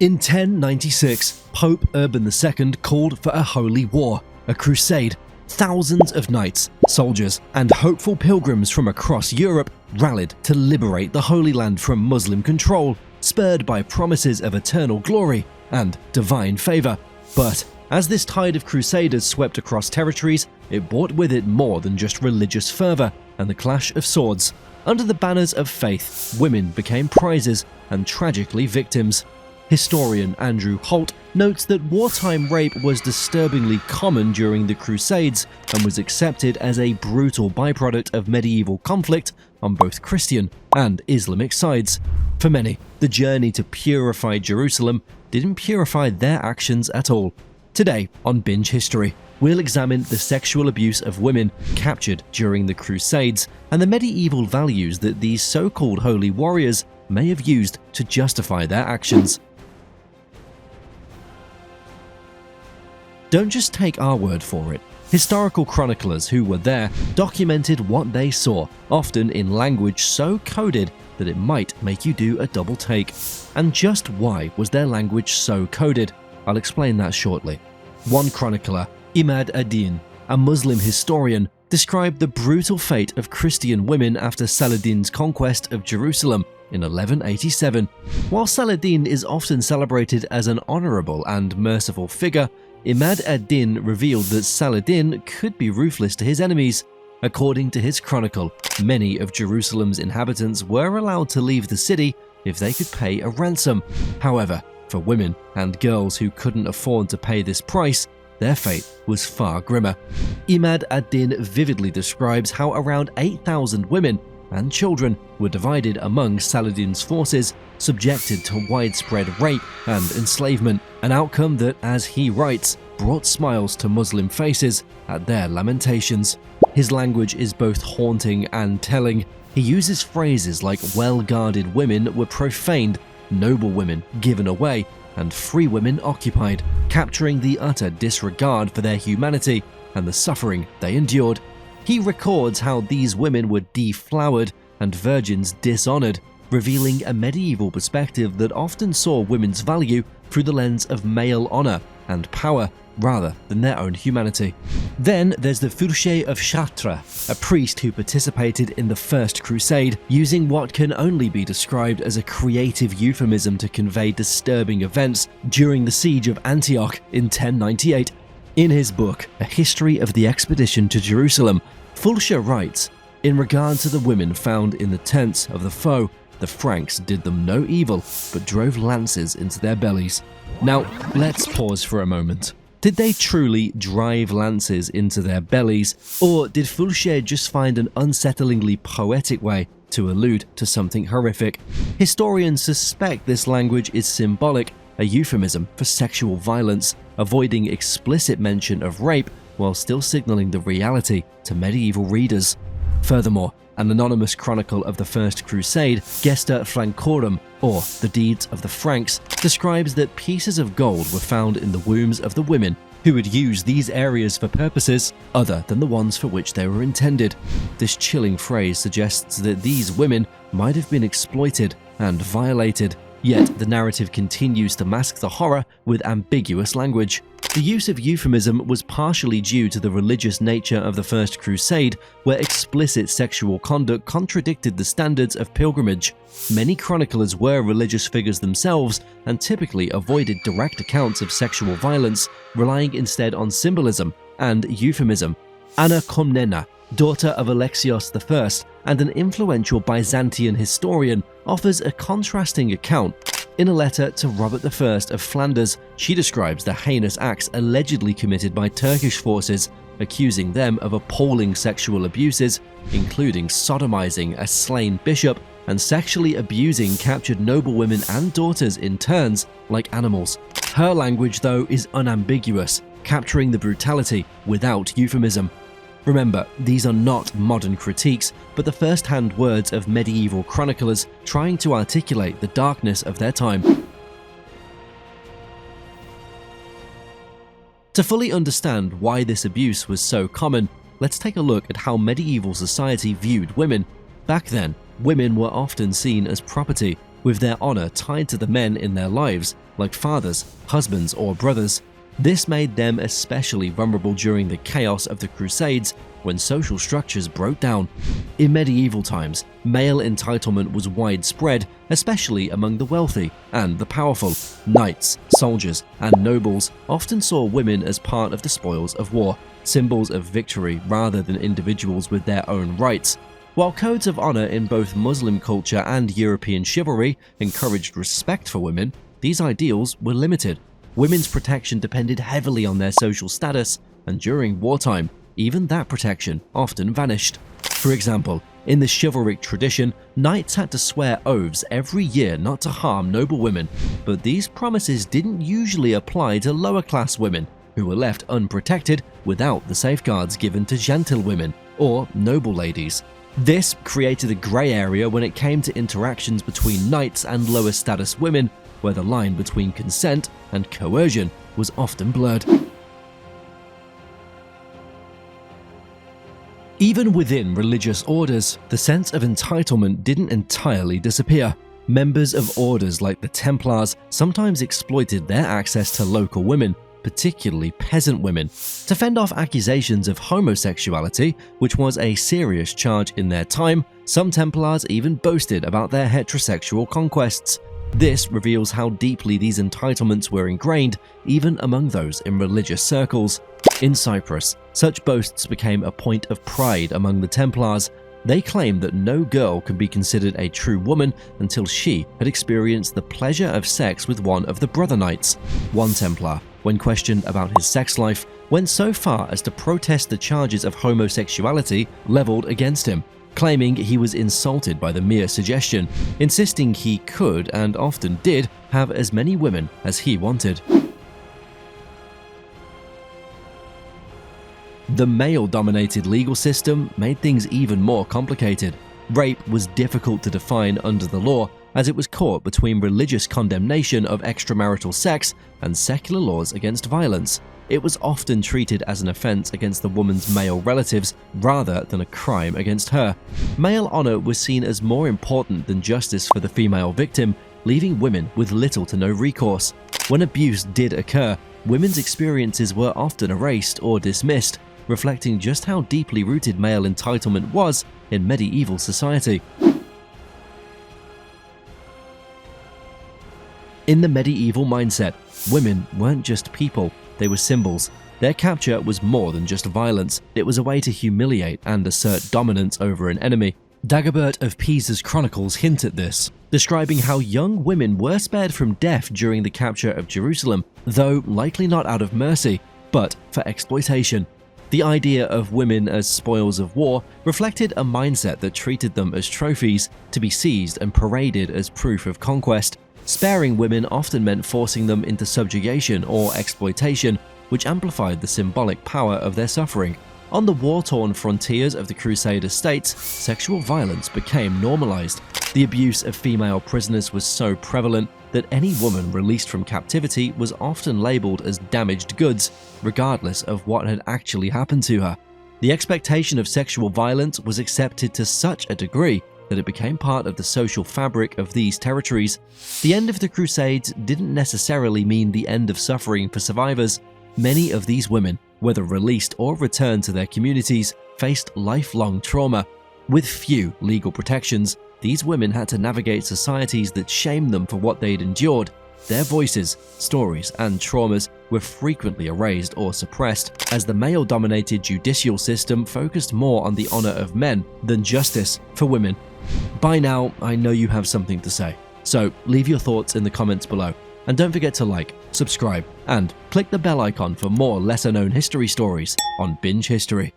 In 1096, Pope Urban II called for a holy war, a crusade. Thousands of knights, soldiers, and hopeful pilgrims from across Europe rallied to liberate the Holy Land from Muslim control, spurred by promises of eternal glory and divine favor. But as this tide of crusaders swept across territories, it brought with it more than just religious fervor and the clash of swords. Under the banners of faith, women became prizes and tragically victims. Historian Andrew Holt notes that wartime rape was disturbingly common during the Crusades and was accepted as a brutal byproduct of medieval conflict on both Christian and Islamic sides. For many, the journey to purify Jerusalem didn't purify their actions at all. Today on Binge History, we'll examine the sexual abuse of women captured during the Crusades and the medieval values that these so-called holy warriors may have used to justify their actions. Don't just take our word for it. Historical chroniclers who were there documented what they saw, often in language so coded that it might make you do a double take. And just why was their language so coded? I'll explain that shortly. One chronicler, Imad ad-Din, a Muslim historian, described the brutal fate of Christian women after Saladin's conquest of Jerusalem in 1187. While Saladin is often celebrated as an honorable and merciful figure, Imad ad-Din revealed that Saladin could be ruthless to his enemies. According to his chronicle, many of Jerusalem's inhabitants were allowed to leave the city if they could pay a ransom. However, for women and girls who couldn't afford to pay this price, their fate was far grimmer. Imad ad-Din vividly describes how around 8,000 women and children were divided among Saladin's forces, subjected to widespread rape and enslavement, an outcome that, as he writes, brought smiles to Muslim faces at their lamentations. His language is both haunting and telling. He uses phrases like well-guarded women were profaned, noble women given away, and free women occupied, capturing the utter disregard for their humanity and the suffering they endured. He records how these women were deflowered and virgins dishonored, revealing a medieval perspective that often saw women's value through the lens of male honor and power rather than their own humanity. Then there's the Fouché of Chartres, a priest who participated in the First Crusade, using what can only be described as a creative euphemism to convey disturbing events during the siege of Antioch in 1098. In his book, A History of the Expedition to Jerusalem, Fouché writes, "In regard to the women found in the tents of the foe, the Franks did them no evil, but drove lances into their bellies." Now, let's pause for a moment. Did they truly drive lances into their bellies, or did Fouché just find an unsettlingly poetic way to allude to something horrific? Historians suspect this language is symbolic, a euphemism for sexual violence, avoiding explicit mention of rape while still signaling the reality to medieval readers. Furthermore, an anonymous chronicle of the First Crusade, Gesta Francorum, or the Deeds of the Franks, describes that pieces of gold were found in the wombs of the women who had used these areas for purposes other than the ones for which they were intended. This chilling phrase suggests that these women might have been exploited and violated, yet the narrative continues to mask the horror with ambiguous language. The use of euphemism was partially due to the religious nature of the First Crusade, where explicit sexual conduct contradicted the standards of pilgrimage. Many chroniclers were religious figures themselves and typically avoided direct accounts of sexual violence, relying instead on symbolism and euphemism. Anna Komnena, daughter of Alexios I and an influential Byzantine historian, offers a contrasting account. In a letter to Robert I of Flanders, she describes the heinous acts allegedly committed by Turkish forces, accusing them of appalling sexual abuses, including sodomizing a slain bishop and sexually abusing captured noblewomen and daughters in turns like animals. Her language, though, is unambiguous, capturing the brutality without euphemism. Remember, these are not modern critiques, but the first-hand words of medieval chroniclers trying to articulate the darkness of their time. To fully understand why this abuse was so common, let's take a look at how medieval society viewed women. Back then, women were often seen as property, with their honor tied to the men in their lives, like fathers, husbands, or brothers. This made them especially vulnerable during the chaos of the Crusades when social structures broke down. In medieval times, male entitlement was widespread, especially among the wealthy and the powerful. Knights, soldiers, and nobles often saw women as part of the spoils of war, symbols of victory rather than individuals with their own rights. While codes of honor in both Muslim culture and European chivalry encouraged respect for women, these ideals were limited. Women's protection depended heavily on their social status, and during wartime, even that protection often vanished. For example, in the chivalric tradition, knights had to swear oaths every year not to harm noble women, but these promises didn't usually apply to lower-class women, who were left unprotected without the safeguards given to gentlewomen or noble ladies. This created a grey area when it came to interactions between knights and lower-status women, where the line between consent and coercion was often blurred. Even within religious orders, the sense of entitlement didn't entirely disappear. Members of orders like the Templars sometimes exploited their access to local women, particularly peasant women, to fend off accusations of homosexuality, which was a serious charge in their time. Some Templars even boasted about their heterosexual conquests. This reveals how deeply these entitlements were ingrained even among those in religious circles. In Cyprus, such boasts became a point of pride among the Templars. They claimed that no girl could be considered a true woman until she had experienced the pleasure of sex with one of the brother knights. One Templar, when questioned about his sex life, went so far as to protest the charges of homosexuality leveled against him, claiming he was insulted by the mere suggestion, insisting he could, and often did, have as many women as he wanted. The male-dominated legal system made things even more complicated. Rape was difficult to define under the law, as it was caught between religious condemnation of extramarital sex and secular laws against violence. It was often treated as an offense against the woman's male relatives rather than a crime against her. Male honor was seen as more important than justice for the female victim, leaving women with little to no recourse. When abuse did occur, women's experiences were often erased or dismissed, reflecting just how deeply rooted male entitlement was in medieval society. In the medieval mindset, women weren't just people, they were symbols. Their capture was more than just violence, it was a way to humiliate and assert dominance over an enemy. Dagobert of Pisa's chronicles hint at this, describing how young women were spared from death during the capture of Jerusalem, though likely not out of mercy, but for exploitation. The idea of women as spoils of war reflected a mindset that treated them as trophies, to be seized and paraded as proof of conquest. Sparing women often meant forcing them into subjugation or exploitation, which amplified the symbolic power of their suffering. On the war-torn frontiers of the Crusader states, sexual violence became normalized. The abuse of female prisoners was so prevalent that any woman released from captivity was often labeled as damaged goods, regardless of what had actually happened to her. The expectation of sexual violence was accepted to such a degree that it became part of the social fabric of these territories. The end of the Crusades didn't necessarily mean the end of suffering for survivors. Many of these women, whether released or returned to their communities, faced lifelong trauma. With few legal protections, these women had to navigate societies that shamed them for what they'd endured. Their voices, stories, and traumas were frequently erased or suppressed, as the male-dominated judicial system focused more on the honor of men than justice for women. By now, I know you have something to say, so leave your thoughts in the comments below. And don't forget to like, subscribe, and click the bell icon for more lesser-known history stories on Binge History.